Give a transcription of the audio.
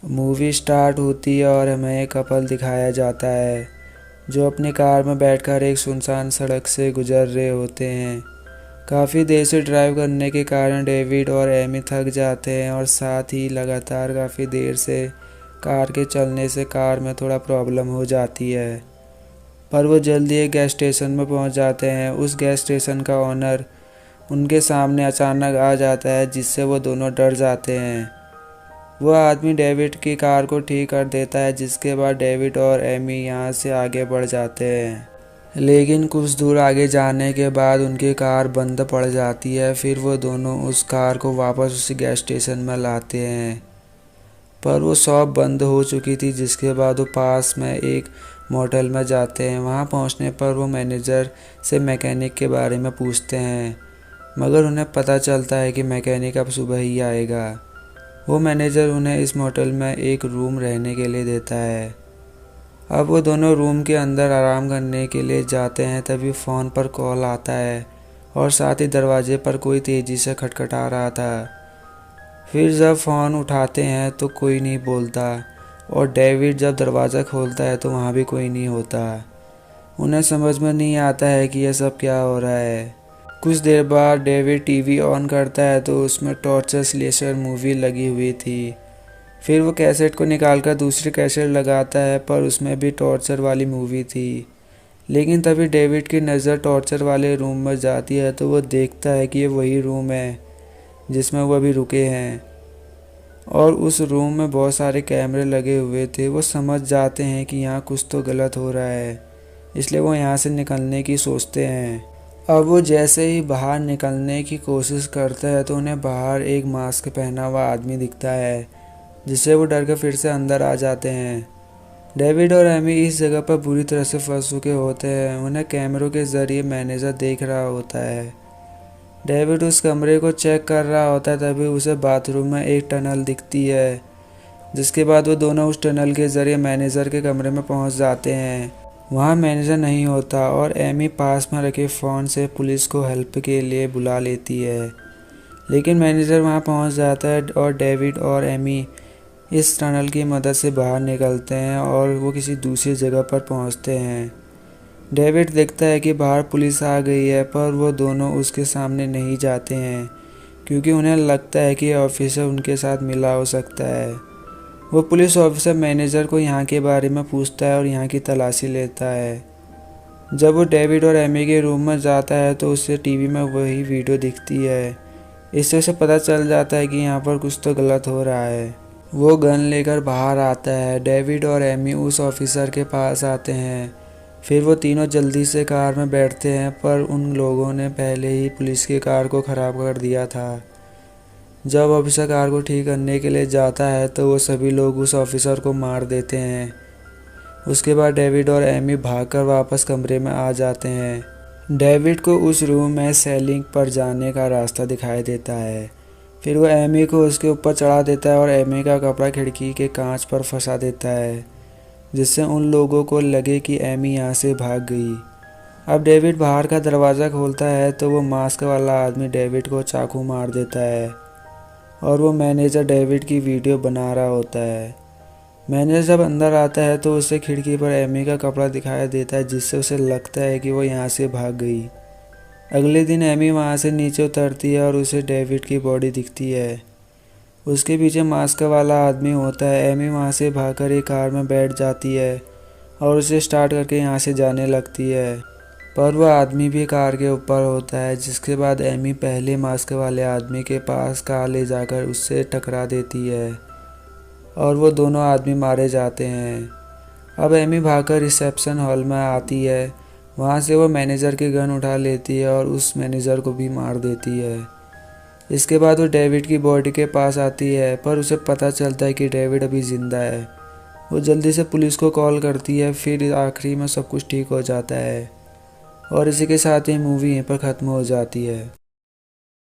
Movie start होती है और हमें एक कपल दिखाया जाता है जो अपनी कार में बैठकर एक सुनसान सड़क से गुजर रहे होते हैं। काफ़ी देर से ड्राइव करने के कारण डेविड और एमी थक जाते हैं और साथ ही लगातार काफ़ी देर से कार के चलने से कार में थोड़ा प्रॉब्लम हो जाती है। पर वो जल्दी एक गैस स्टेशन में पहुंच जाते हैं। उस गैस स्टेशन का ओनर उनके सामने अचानक आ जाता है जिससे वो दोनों डर जाते हैं। वो आदमी डेविड की कार को ठीक कर देता है जिसके बाद डेविड और एमी यहाँ से आगे बढ़ जाते हैं। लेकिन कुछ दूर आगे जाने के बाद उनकी कार बंद पड़ जाती है। फिर वो दोनों उस कार को वापस उसी गैस स्टेशन में लाते हैं, पर वो शॉप बंद हो चुकी थी। जिसके बाद वो पास में एक मोटल में जाते हैं। वहाँ पहुँचने पर वो मैनेजर से मैकेनिक के बारे में पूछते हैं, मगर उन्हें पता चलता है कि मैकेनिक अब सुबह ही आएगा। वो मैनेजर उन्हें इस मोटल में एक रूम रहने के लिए देता है। अब वो दोनों रूम के अंदर आराम करने के लिए जाते हैं, तभी फ़ोन पर कॉल आता है और साथ ही दरवाजे पर कोई तेज़ी से खटखटा रहा था। फिर जब फ़ोन उठाते हैं तो कोई नहीं बोलता और डेविड जब दरवाज़ा खोलता है तो वहाँ भी कोई नहीं होता। उन्हें समझ में नहीं आता है कि यह सब क्या हो रहा है। कुछ देर बाद डेविड टीवी ऑन करता है तो उसमें टॉर्चर स्लेशर मूवी लगी हुई थी। फिर वो कैसेट को निकालकर दूसरी कैसेट लगाता है, पर उसमें भी टॉर्चर वाली मूवी थी। लेकिन तभी डेविड की नज़र टॉर्चर वाले रूम में जाती है तो वो देखता है कि ये वही रूम है जिसमें वो अभी रुके हैं और उस रूम में बहुत सारे कैमरे लगे हुए थे। वो समझ जाते हैं कि यहाँ कुछ तो गलत हो रहा है, इसलिए वो यहाँ से निकलने की सोचते हैं। अब वो जैसे ही बाहर निकलने की कोशिश करते हैं तो उन्हें बाहर एक मास्क पहना हुआ आदमी दिखता है, जिससे वो डर कर फिर से अंदर आ जाते हैं। डेविड और एमी इस जगह पर बुरी तरह से फंस चुके होते हैं। उन्हें कैमरों के ज़रिए मैनेजर देख रहा होता है। डेविड उस कमरे को चेक कर रहा होता है, तभी उसे बाथरूम में एक टनल दिखती है। जिसके बाद वो दोनों उस टनल के ज़रिए मैनेजर के कमरे में पहुंच जाते हैं। वहाँ मैनेजर नहीं होता और एमी पास में रखे फ़ोन से पुलिस को हेल्प के लिए बुला लेती है। लेकिन मैनेजर वहाँ पहुँच जाता है और डेविड और एमी इस टनल की मदद से बाहर निकलते हैं और वो किसी दूसरी जगह पर पहुँचते हैं। डेविड देखता है कि बाहर पुलिस आ गई है, पर वो दोनों उसके सामने नहीं जाते हैं क्योंकि उन्हें लगता है कि ऑफिसर उनके साथ मिला हो सकता है। वो पुलिस ऑफिसर मैनेजर को यहाँ के बारे में पूछता है और यहाँ की तलाशी लेता है। जब वो डेविड और एमी के रूम में जाता है तो उसे टीवी में वही वीडियो दिखती है। इससे उसे पता चल जाता है कि यहाँ पर कुछ तो गलत हो रहा है। वो गन लेकर बाहर आता है। डेविड और एमी उस ऑफिसर के पास आते हैं। फिर वो तीनों जल्दी से कार में बैठते हैं, पर उन लोगों ने पहले ही पुलिस की कार को ख़राब कर दिया था। जब ऑफिसर कार को ठीक करने के लिए जाता है तो वो सभी लोग उस ऑफिसर को मार देते हैं। उसके बाद डेविड और एमी भागकर वापस कमरे में आ जाते हैं। डेविड को उस रूम में सेलिंग पर जाने का रास्ता दिखाई देता है। फिर वो एमी को उसके ऊपर चढ़ा देता है और एमी का कपड़ा खिड़की के कांच पर फंसा देता है, जिससे उन लोगों को लगे कि एमी यहाँ से भाग गई। अब डेविड बाहर का दरवाज़ा खोलता है तो वो मास्क वाला आदमी डेविड को चाकू मार देता है और वो मैनेजर डेविड की वीडियो बना रहा होता है। मैनेजर जब अंदर आता है तो उसे खिड़की पर एमी का कपड़ा दिखाई देता है, जिससे उसे लगता है कि वो यहाँ से भाग गई। अगले दिन एमी वहाँ से नीचे उतरती है और उसे डेविड की बॉडी दिखती है। उसके पीछे मास्क वाला आदमी होता है। एमी वहाँ से भागकर एक कार में बैठ जाती है और उसे स्टार्ट करके यहाँ से जाने लगती है, पर वह आदमी भी कार के ऊपर होता है। जिसके बाद एमी पहले मास्क वाले आदमी के पास कार ले जाकर उससे टकरा देती है और वो दोनों आदमी मारे जाते हैं। अब एमी भागकर रिसेप्शन हॉल में आती है। वहाँ से वो मैनेजर की गन उठा लेती है और उस मैनेजर को भी मार देती है। इसके बाद वो डेविड की बॉडी के पास आती है, पर उसे पता चलता है कि डेविड अभी ज़िंदा है। वो जल्दी से पुलिस को कॉल करती है। फिर आखिरी में सब कुछ ठीक हो जाता है और इसी के साथ ही मूवी यहीं पर ख़त्म हो जाती है।